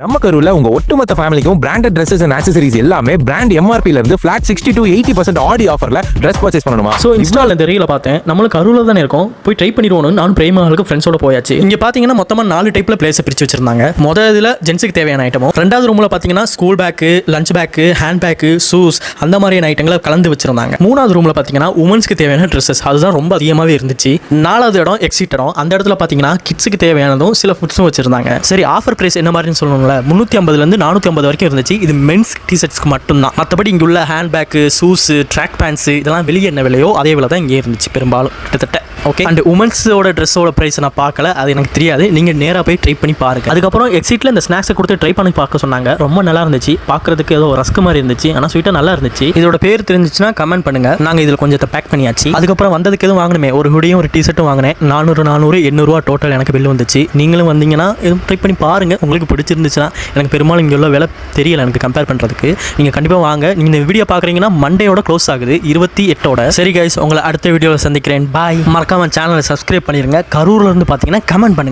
நம்ம கரூர்ல உங்க ஒட்டுமொத்த ஃபேமிலிக்கும் பிராண்டட் Dresses and accessories எல்லாமே பிராண்ட் MRP ல இருந்து flat 60 to 80% ஆடி ஆஃபர்ல Dress purchase பண்ணணுமா? ஸோ இன்ஸ்டால் இந்த ரீல பார்த்தேன். நம்மளுக்கு கரூரில் தானே இருக்கும், போய் ட்ரை பண்ணிடுவோம்னு நான் பிரேமாவுக்கு ஃப்ரெண்ட்ஸோட போயாச்சு. இங்கே பார்த்தீங்கன்னா மொத்தமாக 4 டைப்ல பிளேஸை பிரிச்சு வச்சிருந்தாங்க. முதல் இதில் ஜென்ஸுக்கு தேவையான ஐட்டமும், ரெண்டாவது ரூமில் பார்த்தீங்கன்னா school bag, lunch bag, hand bag, shoes அந்த மாதிரியான ஐட்டங்களை கலந்து வச்சிருந்தாங்க. மூணாவது ரூமில் பார்த்தீங்கன்னா உமன்ஸ்க்கு தேவையான ட்ரெஸ்ஸஸ், அதுதான் ரொம்ப அதிகமாகவே இருந்துச்சு. நாலாவது இடம் எக்ஸிட் இடம், அந்த இடத்துல பார்த்தீங்கன்னா கிட்ஸுக்கு தேவையானதும் சில ஃபுட்ஸும் வச்சிருந்தாங்க. சரி, ஆஃபர் பிரைஸ் என்ன மாதிரின்னு சொல்லணும்ல, 350 450 வரைக்கும் இருந்துச்சு. இது மென்ஸ் டிஷர்ட்ஸ்க்கு மட்டும்தான். மற்றபடி இங்கே உள்ள hand bag, shoes, track pants இதெல்லாம் வெளியே என்ன விலையோ அதே விலை தான் இங்கே இருந்துச்சு பெரும்பாலும் கிட்டத்தட்ட. ஓகே, அண்ட் உமன்ஸோட ட்ரெஸ்ஸோட ப்ரைஸ் நான் பார்க்கல, அது எனக்கு தெரியாது. நீங்கள் நேராக போய் ட்ரை பண்ணி பாருங்க. அதுக்கப்புறம் எக்ஸிட்டில் இந்த ஸ்நாக்ஸை கொடுத்து ட்ரை பண்ணி பார்க்க சொன்னாங்க. ரொம்ப நல்லா இருந்துச்சு, பார்க்கறதுக்கு ஏதோ ரஸ்க் மாதிரி இருந்துச்சு, ஆனால் ஸ்வீட்டாக நல்லா இருந்துச்சு. இதோட பேர் தெரிஞ்சிச்சுன்னா கமெண்ட் பண்ணுங்க. நாங்கள் இதில் கொஞ்சத்தை பேக் பண்ணியாச்சு. அதுக்கப்புறம் வந்ததுக்கு எதுவும் வாங்கணுமே, ஒரு ஹுடியும் ஒரு டிஷர்ட்டும் வாங்கினேன். 400 800 டோட்டல் எனக்கு பில் வந்துச்சு. நீங்களும் வந்தீங்கன்னா எதுவும் ட்ரை பண்ணி பாருங்க. உங்களுக்கு பிடிச்சிருந்துச்சுன்னா, எனக்கு பெரும்பாலும் இங்கே உள்ள விலை தெரியல எனக்கு கம்பேர் பண்ணுறதுக்கு. நீங்கள் கண்டிப்பாக வாங்க. நீங்கள் இந்த வீடியோ பார்க்குறீங்கன்னா மண்டேயோட க்ளோஸ் ஆகுது, 28. சரி கைஸ், உங்களை அடுத்த வீடியோவில் சந்திக்கிறேன். பாய். மறக்காம சேனலை சப்ஸ்கிரைப் பண்ணிடுங்க. கரூர்ல இருந்து பார்த்தீங்கன்னா கமெண்ட் பண்ணுங்க.